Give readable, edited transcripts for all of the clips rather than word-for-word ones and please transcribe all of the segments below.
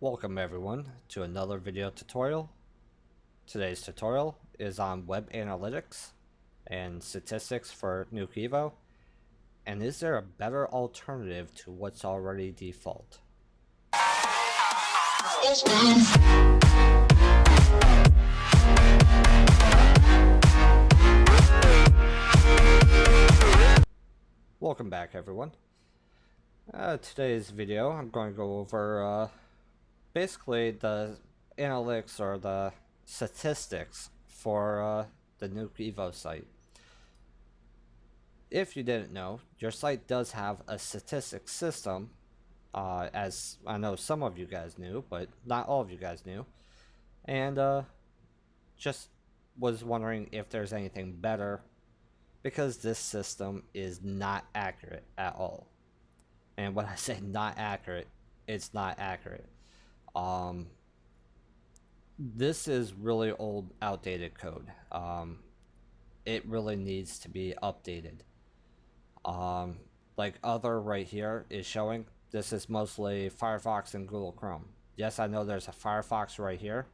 Welcome everyone to another video tutorial. Today's tutorial is on web analytics and statistics for Nuke Evo, and is there a better alternative to what's already default? Welcome back everyone. Today's video I'm going to go over basically the analytics or the statistics for the Nuke Evo site. If you didn't know, your site does have a statistics system, as I know some of you guys knew, but not all of you guys knew, and just was wondering if there's anything better, because this system is not accurate at all. And when I say not accurate, it's not accurate. This is really old, outdated code. It really needs to be updated. Like other right here is showing, this is mostly Firefox and Google Chrome. Yes, I know there's a Firefox right here,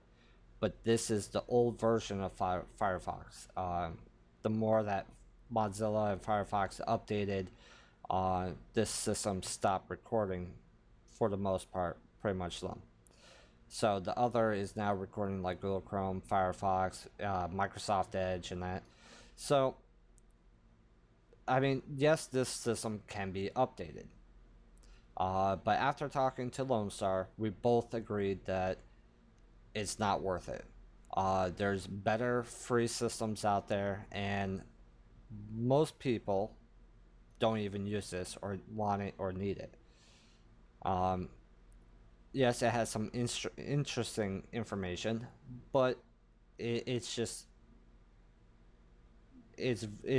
but this is the old version of Firefox. The more that Mozilla and Firefox updated, this system stopped recording for the most part, pretty much them. So the other is now recording like Google Chrome, Firefox, Microsoft Edge, and that. So, I mean, yes, this system can be updated. But after talking to Lone Star, we both agreed that it's not worth it. There's better free systems out there, and most people don't even use this or want it or need it. Yes, it has some interesting information, but it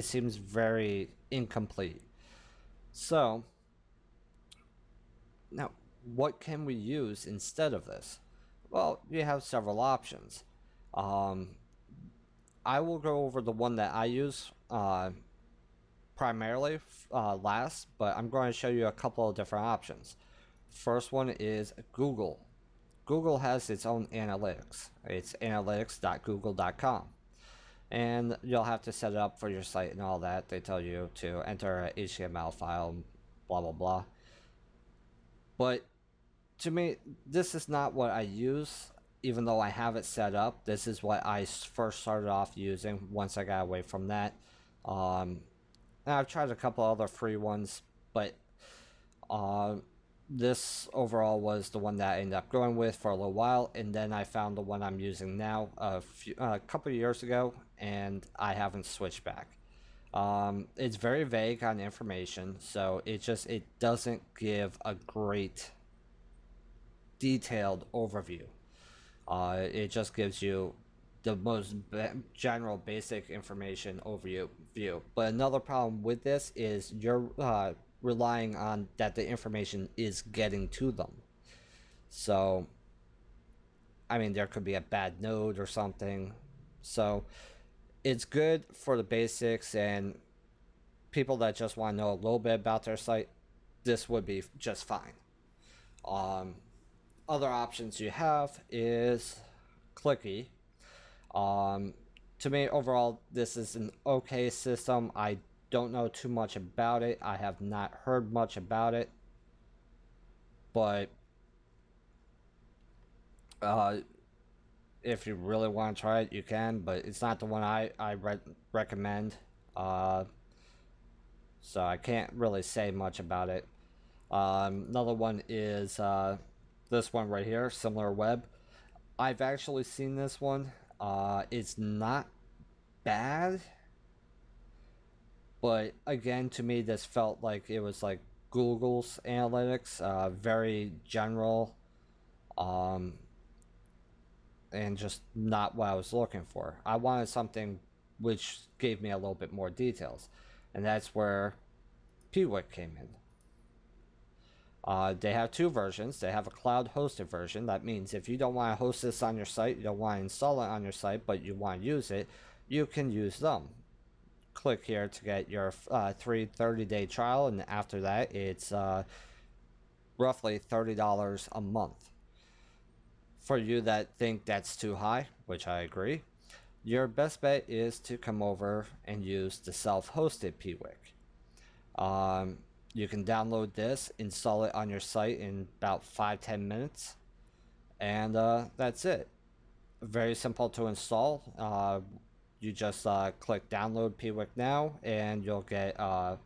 seems very incomplete. So now, what can we use instead of this? Well, you have several options. I will go over the one that I use primarily last, but I'm going to show you a couple of different options. First one is Google. Google has its own analytics. It's analytics.google.com. And you'll have to set it up for your site and all that. They tell you to enter an HTML file, blah, blah, blah. But to me, this is not what I use, even though I have it set up. This is what I first started off using once I got away from that. And I've tried a couple other free ones, but this overall was the one that I ended up going with for a little while, and then I found the one I'm using now a couple of years ago, and I haven't switched back. It's very vague on information, so it doesn't give a great detailed overview. It just gives you the most general basic information overview. But another problem with this is you're relying on that the information is getting to them. So, I mean, there could be a bad node or something. So, it's good for the basics and people that just want to know a little bit about their site. This would be just fine. Other options you have is Clicky. To me, overall, this is an okay system. I don't know too much about it. I have not heard much about it, but if you really want to try it, you can, but it's not the one I recommend, so I can't really say much about it. Another one is this one right here, Similar Web. I've actually seen this one. It's not bad, but again, to me, this felt like it was like Google's analytics, very general, and just not what I was looking for. I wanted something which gave me a little bit more details, and that's where Piwik came in. They have two versions. They have a cloud hosted version. That means if you don't want to host this on your site, you don't want to install it on your site, but you want to use it, you can use them. Click here to get your free 30-day trial, and after that it's roughly $30 a month. For you that think that's too high, which I agree, your best bet is to come over and use the self-hosted Piwik. Um, you can download this, install it on your site in about 5-10 minutes, and that's it. Very simple to install. You just click download Piwik now, and you'll get a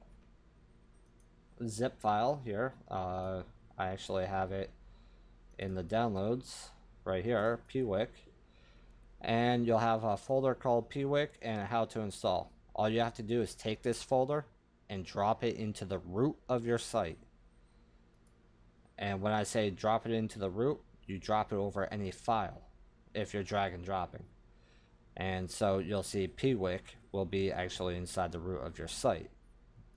zip file here. I actually have it in the downloads right here, Piwik. And you'll have a folder called Piwik and how to install. All you have to do is take this folder and drop it into the root of your site. And when I say drop it into the root, you drop it over any file if you're drag and dropping. And so you'll see Piwik will be actually inside the root of your site,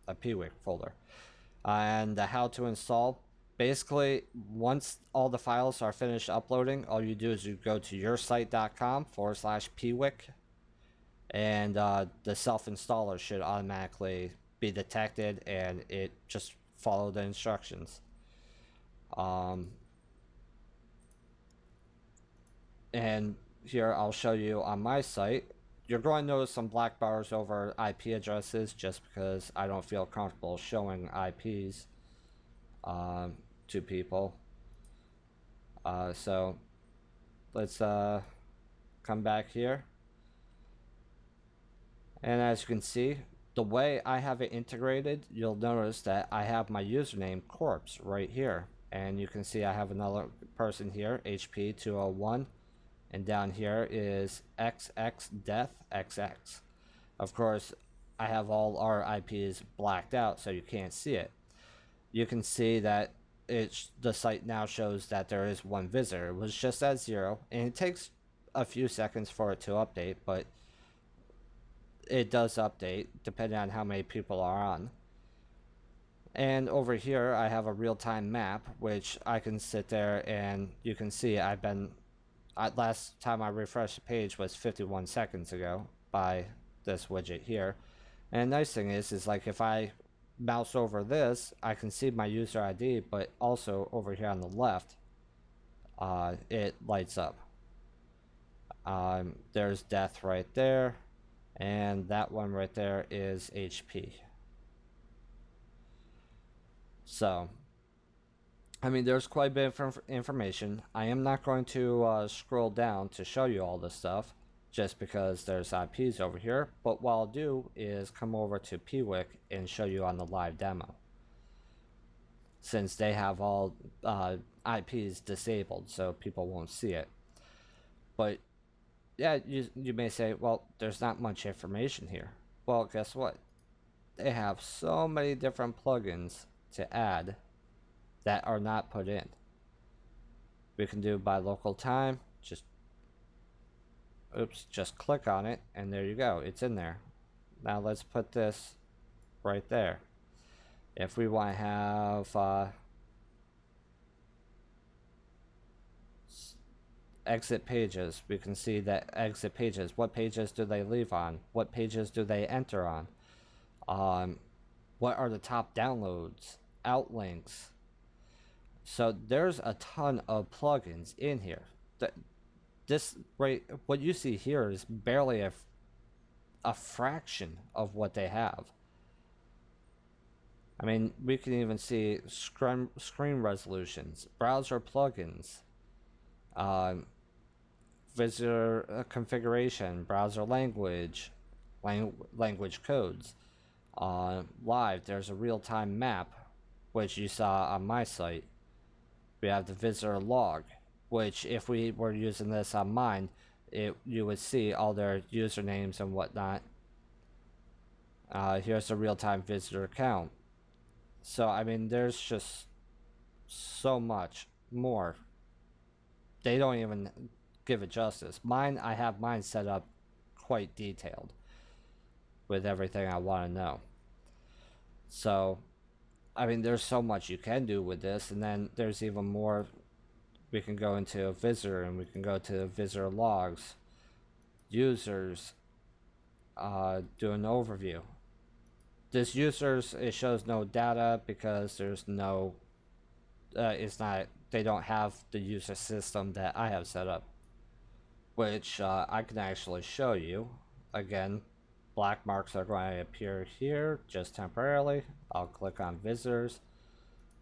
a Piwik folder. And the how to install, basically once all the files are finished uploading, all you do is you go to yoursite.com/Piwik, and the self-installer should automatically be detected, and it just follow the instructions. And here I'll show you on my site. You're going to notice some black bars over IP addresses just because I don't feel comfortable showing IPs to people. So let's come back here. And as you can see, the way I have it integrated, you'll notice that I have my username Corpse right here. And you can see I have another person here, HP201. And down here is XXDeathXX. Of course, I have all our IPs blacked out so you can't see it. You can see that the site now shows that there is one visitor. It was just at 0, and it takes a few seconds for it to update, but it does update depending on how many people are on. And over here I have a real-time map, which I can sit there and you can see last time I refreshed the page was 51 seconds ago by this widget here. And the nice thing is like if I mouse over this, I can see my user ID, but also over here on the left, it lights up. There's death right there, and that one right there is HP. So I mean, there's quite a bit of information. I am not going to scroll down to show you all this stuff just because there's IPs over here, but what I'll do is come over to Piwik and show you on the live demo, since they have all IPs disabled so people won't see it. But yeah, you may say, well, there's not much information here. Well, guess what? They have so many different plugins to add that are not put in. We can do by local time. Just click on it, and there you go. It's in there. Now let's put this right there. If we want to have exit pages, we can see that exit pages. What pages do they leave on? What pages do they enter on? What are the top downloads? Outlinks. So there's a ton of plugins in here. What you see here is barely a fraction of what they have. I mean, we can even see screen resolutions, browser plugins, visitor configuration, browser language codes. Live, there's a real-time map, which you saw on my site. We have the visitor log, which if we were using this on mine, you would see all their usernames and whatnot. Here's a real-time visitor count. So I mean, there's just so much more. They don't even give it justice. I have mine set up quite detailed with everything I want to know. So I mean, there's so much you can do with this, and then there's even more. We can go into a visitor, and we can go to visitor logs, users, do an overview. This users, it shows no data because there's no, it's not they don't have the user system that I have set up, which I can actually show you. Again, black marks are going to appear here just temporarily. I'll click on visitors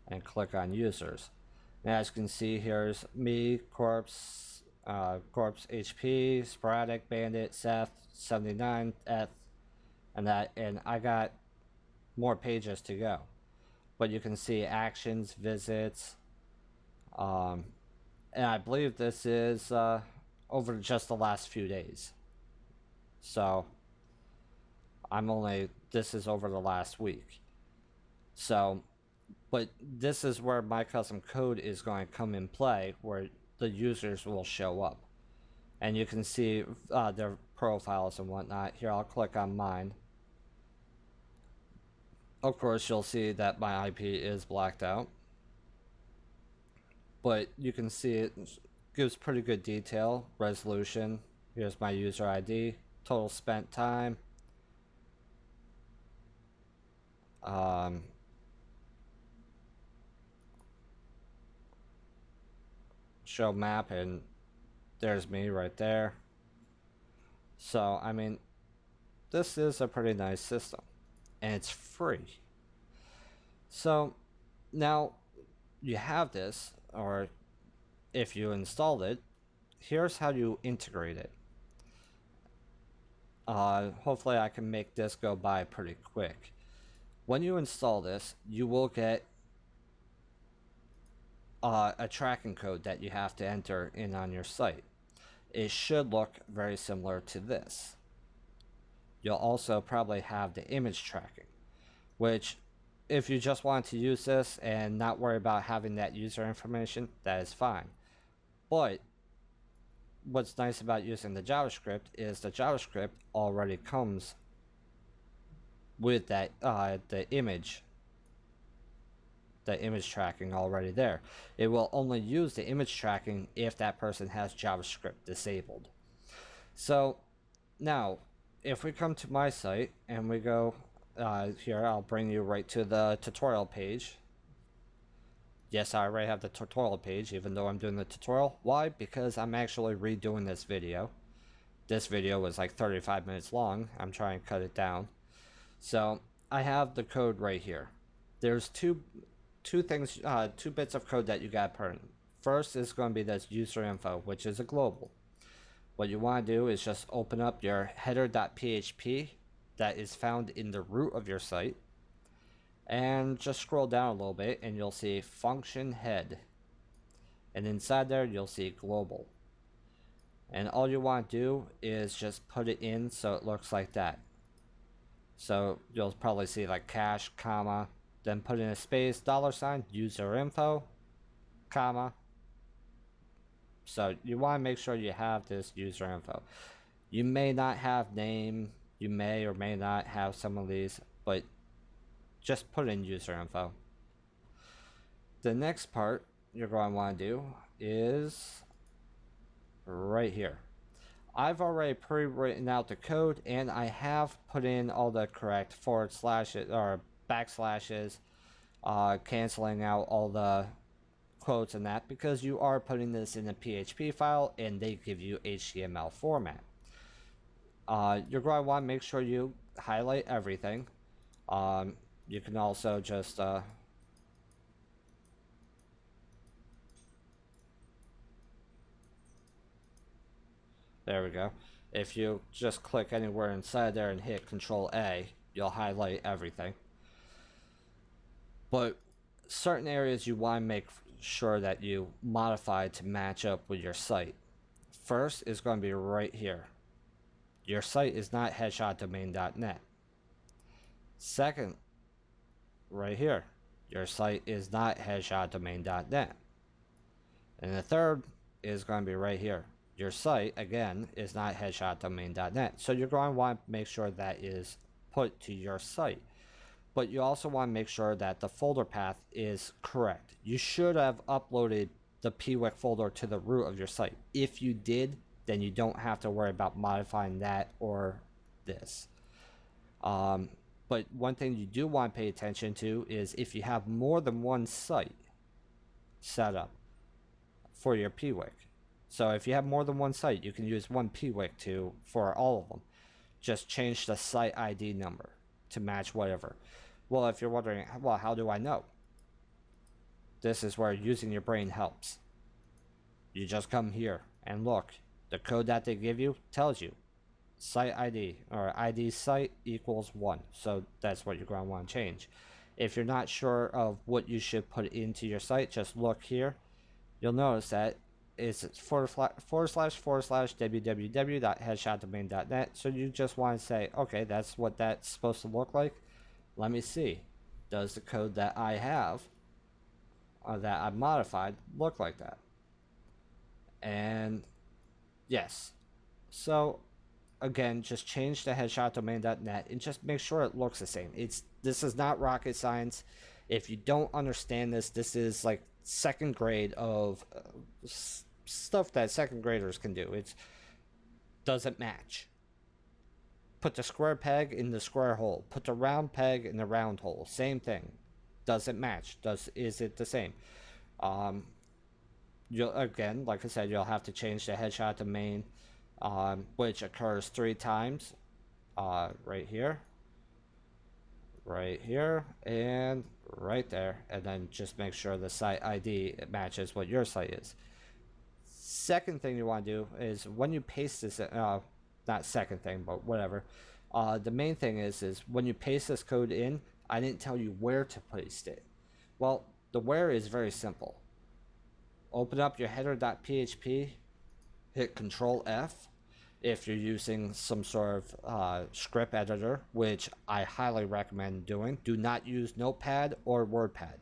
and click on users. And as you can see, here's me, Corpse, Corpse HP, Sporadic, Bandit, Seth, 79, Eth, and I got more pages to go. But you can see actions, visits, and I believe this is over just the last few days. So this is over the last week. So, but this is where my custom code is going to come in play, where the users will show up. And you can see their profiles and whatnot. Here, I'll click on mine. Of course, you'll see that my IP is blacked out. But you can see it gives pretty good detail. Resolution. Here's my user ID. Total spent time. Show map, and there's me right there. So, I mean, this is a pretty nice system, and it's free. So, now you have this, or if you installed it, here's how you integrate it. Hopefully I can make this go by pretty quick. When you install this, you will get a tracking code that you have to enter in on your site. It should look very similar to this. You'll also probably have the image tracking, which if you just want to use this and not worry about having that user information, that is fine. But what's nice about using the JavaScript is the JavaScript already comes with that the image tracking already there. It will only use the image tracking if that person has JavaScript disabled. So now if we come to my site and we go here, I'll bring you right to the tutorial page. Yes, I already have the tutorial page even though I'm doing the tutorial. Why? Because I'm actually redoing this video. This video was like 35 minutes long. I'm trying to cut it down. So I have the code right here. There's two bits of code that you got put in. First is going to be this user info, which is a global. What you want to do is just open up your header.php that is found in the root of your site, and just scroll down a little bit and you'll see function head, and inside there you'll see global, and all you want to do is just put it in so it looks like that. So you'll probably see like cache, comma, then put in a space, $, user info, comma. So you want to make sure you have this user info. You may not have name, you may or may not have some of these, but just put in user info. The next part you're going to want to do is right here. I've already pre-written out the code, and I have put in all the correct forward slashes or backslashes, canceling out all the quotes and that, because you are putting this in a PHP file and they give you HTML format. You're going to want to make sure you highlight everything. You can also just there we go. If you just click anywhere inside there and hit Control A, you'll highlight everything. But certain areas you want to make sure that you modify to match up with your site. First is going to be right here. Your site is not headshotdomain.net. Second, right here, your site is not headshotdomain.net. And the third is going to be right here. Your site, again, is not headshotdomain.net. So you're going to want to make sure that is put to your site. But you also want to make sure that the folder path is correct. You should have uploaded the Piwik folder to the root of your site. If you did, then you don't have to worry about modifying that or this. But one thing you do want to pay attention to is if you have more than one site set up, for your Piwik. So if you have more than one site, you can use one Piwik for all of them. Just change the site ID number to match whatever. Well, if you're wondering, well, how do I know? This is where using your brain helps. You just come here and look. The code that they give you tells you site ID or ID site equals 1. So that's what you're going to want to change. If you're not sure of what you should put into your site, just look here. You'll notice that it's //www.headshotdomain.net. So you just want to say, okay, that's what that's supposed to look like. Let me see. Does the code that I have or that I've modified look like that? And yes. So again, just change the headshotdomain.net and just make sure it looks the same. This is not rocket science. If you don't understand this, this is like second grade of stuff that second graders can do. It doesn't match. Put the square peg in the square hole. Put the round peg in the round hole. Same thing. Doesn't match. Is it the same? You'll, again, like I said, you'll have to change the headshot domain, which occurs 3 times. Right here, and right there, and then just make sure the site ID matches what your site is. Second thing you want to do is when you paste this, not second thing, but whatever. The main thing is when you paste this code in, I didn't tell you where to paste it. Well, the where is very simple. Open up your header.php, hit Control F. If you're using some sort of script editor, which I highly recommend doing, do not use Notepad or WordPad.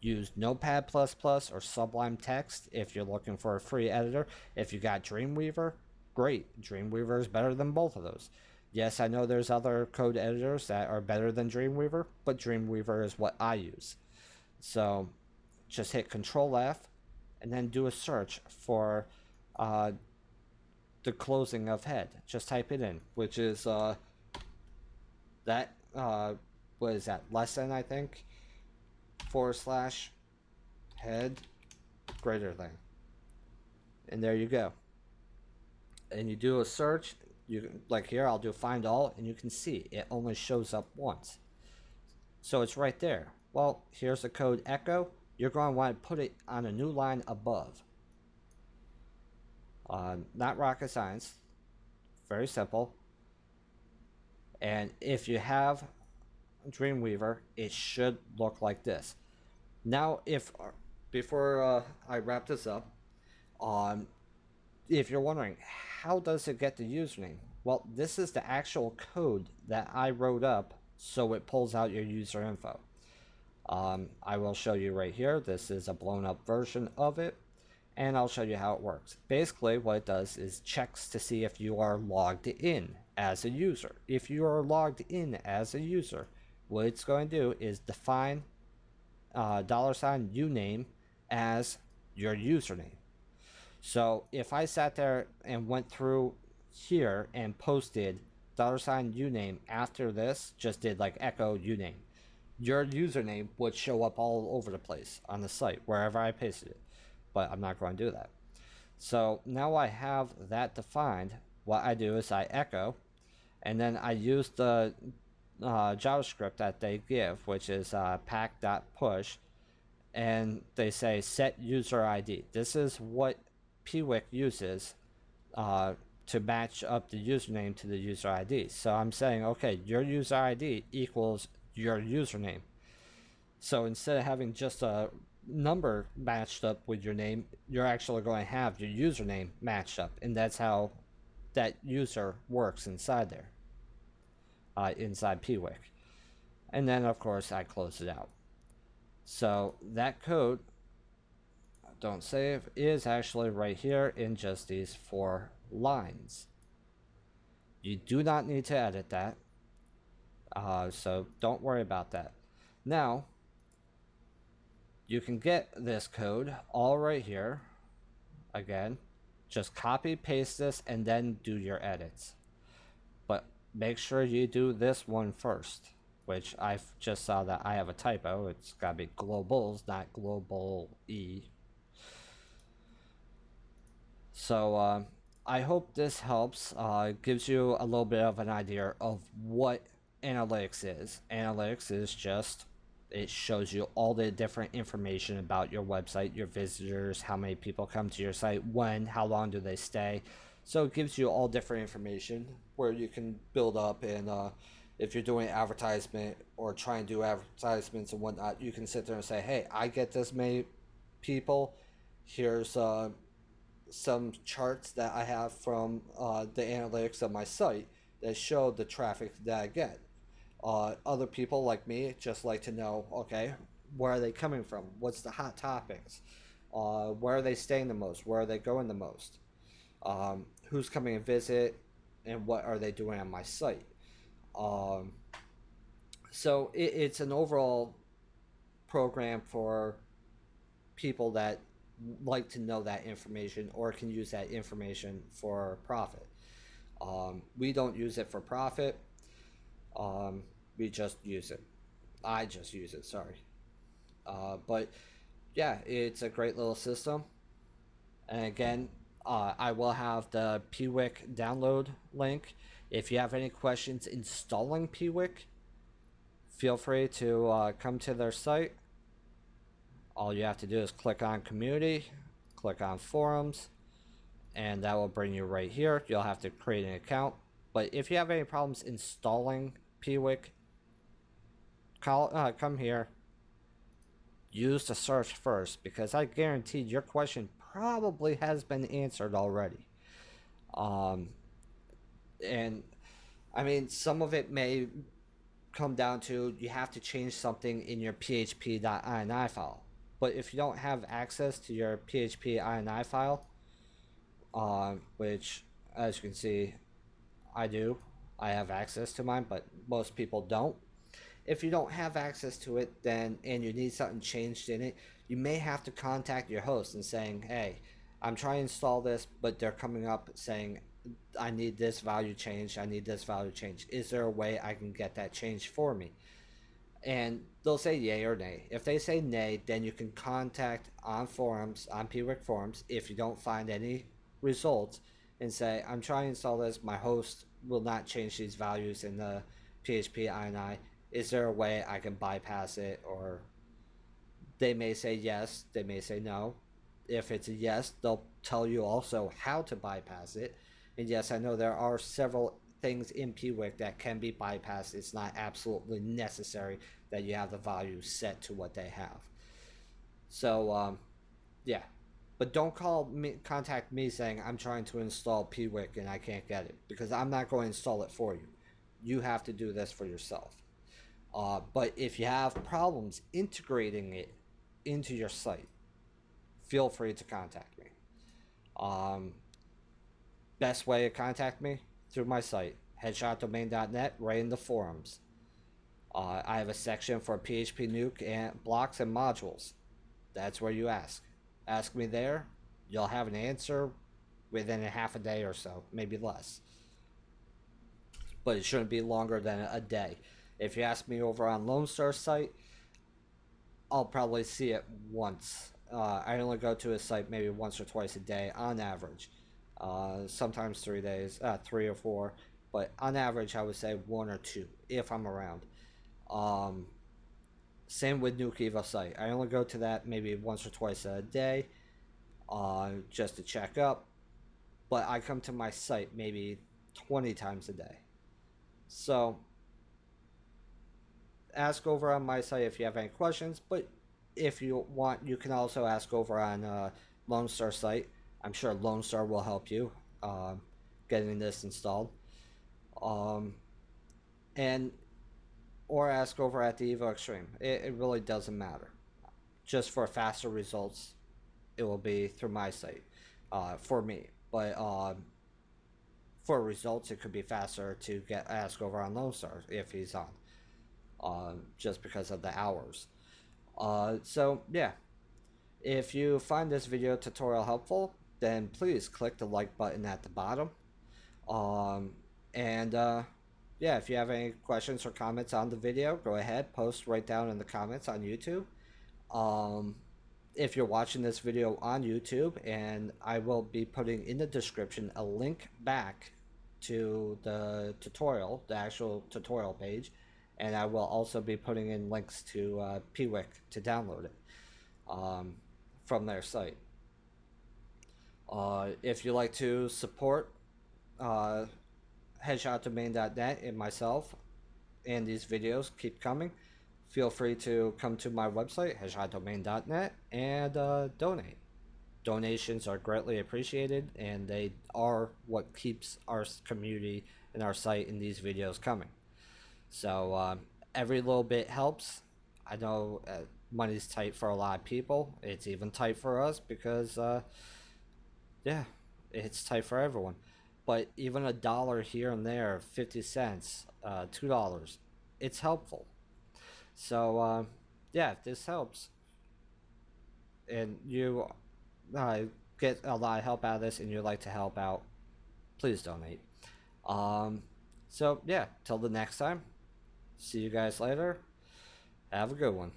Use Notepad++ or Sublime Text if you're looking for a free editor. If you got Dreamweaver, great. Dreamweaver is better than both of those. Yes, I know there's other code editors that are better than Dreamweaver, but Dreamweaver is what I use. So just hit Control F and then do a search for the closing of head. Just type it in, which is that what is that, lesson, I think, / head greater than, and there you go. And you do a search. You can, like here, I'll do find all, and you can see it only shows up once, so it's right there. Well, here's the code echo. You're going to want to put it on a new line above. Not rocket science, very simple. And if you have Dreamweaver, it should look like this. Now, before I wrap this up, if you're wondering, how does it get the username? Well, this is the actual code that I wrote up, so it pulls out your user info. I will show you right here. This is a blown up version of it, and I'll show you how it works. Basically, what it does is checks to see if you are logged in as a user. If you are logged in as a user, what it's going to do is define $uname as your username. So if I sat there and went through here and posted $uname after this, just did like echo uname, your username would show up all over the place on the site wherever I pasted it, but I'm not going to do that. So now I have that defined. What I do is I echo, and then I use the JavaScript that they give, which is pack.push, and they say set user ID. This is what Piwik uses to match up the username to the user ID. So I'm saying, okay, your user ID equals your username. So instead of having just a number matched up with your name, you're actually going to have your username matched up, and that's how that user works inside there, inside Piwik. And then of course I close it out. So that code, don't save, is actually right here in just these 4 lines. You do not need to edit that, so don't worry about that. Now you can get this code all right here. Again, just copy paste this and then do your edits, but make sure you do this one first, which I just saw that I have a typo. It's gotta be globals, not global E. So I hope this helps. Gives you a little bit of an idea of what analytics is. Analytics is just, it shows you all the different information about your website, your visitors, how many people come to your site, when, how long do they stay. So it gives you all different information where you can build up, and if you're doing advertisement or trying to do advertisements and whatnot, you can sit there and say, hey, I get this many people. Here's some charts that I have from the analytics of my site that show the traffic that I get. Other people like me just like to know, okay, where are they coming from? What's the hot topics? Where are they staying the most? Where are they going the most? Who's coming to visit? And what are they doing on my site? So it's an overall program for people that like to know that information or can use that information for profit. We don't use it for profit. We just use it. I just use it, sorry. But yeah, it's a great little system. And again, I will have the Piwik download link. If you have any questions installing Piwik, feel free to come to their site. All you have to do is click on community, click on forums, and that will bring you right here. You'll have to create an account. But if you have any problems installing Piwik, come here. Use the search first, because I guarantee your question probably has been answered already. And I mean, some of it may come down to you have to change something in your php.ini file. But if you don't have access to your php.ini file, which, as you can see, I do. I have access to mine, but most people don't. If you don't have access to it, then, and you need something changed in it, you may have to contact your host and saying, hey, I'm trying to install this, but they're coming up saying, I need this value changed, I need this value changed. Is there a way I can get that changed for me? And they'll say yay or nay. If they say nay, then you can contact on forums, on Piwik forums, if you don't find any results, and say, I'm trying to install this, my host will not change these values in the PHP INI. Is there a way I can bypass it? Or they may say yes, they may say no. If it's a yes, they'll tell you also how to bypass it. And yes, I know there are several things in Piwik that can be bypassed. It's not absolutely necessary that you have the value set to what they have. So, yeah. But don't contact me saying I'm trying to install Piwik and I can't get it, because I'm not going to install it for you. You have to do this for yourself. But if you have problems integrating it into your site, feel free to contact me. Best way to contact me, through my site, headshotdomain.net, right in the forums. I have a section for PHP nuke and blocks and modules. That's where you ask. Ask me there. You'll have an answer within a half a day or so, maybe less. But it shouldn't be longer than a day. If you ask me over on Lone Star's site, I'll probably see it once. I only go to his site maybe once or twice a day on average. Sometimes 3 days, 3 or 4, but on average I would say 1 or 2 if I'm around. Same with Nuke Evo site. I only go to that maybe once or twice a day, just to check up, but I come to my site maybe 20 times a day. So ask over on my site if you have any questions, but if you want, you can also ask over on Lone Star site. I'm sure Lone Star will help you getting this installed. And or ask over at the Evo Xtreme. It really doesn't matter. Just for faster results, it will be through my site for me. But for results, it could be faster to ask over on Lone Star if he's on, just because of the hours. So yeah, if you find this video tutorial helpful, then please click the like button at the bottom. Yeah, if you have any questions or comments on the video, go ahead, post right down in the comments on YouTube. if you're watching this video on YouTube, and I will be putting in the description a link back to the tutorial, the actual tutorial page, and I will also be putting in links to Piwik to download it from their site. If you like to support uh, headshotdomain.net and myself, and these videos keep coming, feel free to come to my website, headshotdomain.net, and donate. Donations are greatly appreciated, and they are what keeps our community and our site and these videos coming. So every little bit helps. I know money's tight for a lot of people. It's even tight for us because, yeah, it's tight for everyone. But even a dollar here and there, 50 cents, $2, it's helpful. So, yeah, if this helps and you uh, get a lot of help out of this and you'd like to help out, please donate. Um, so, yeah, till the next time, see you guys later. Have a good one.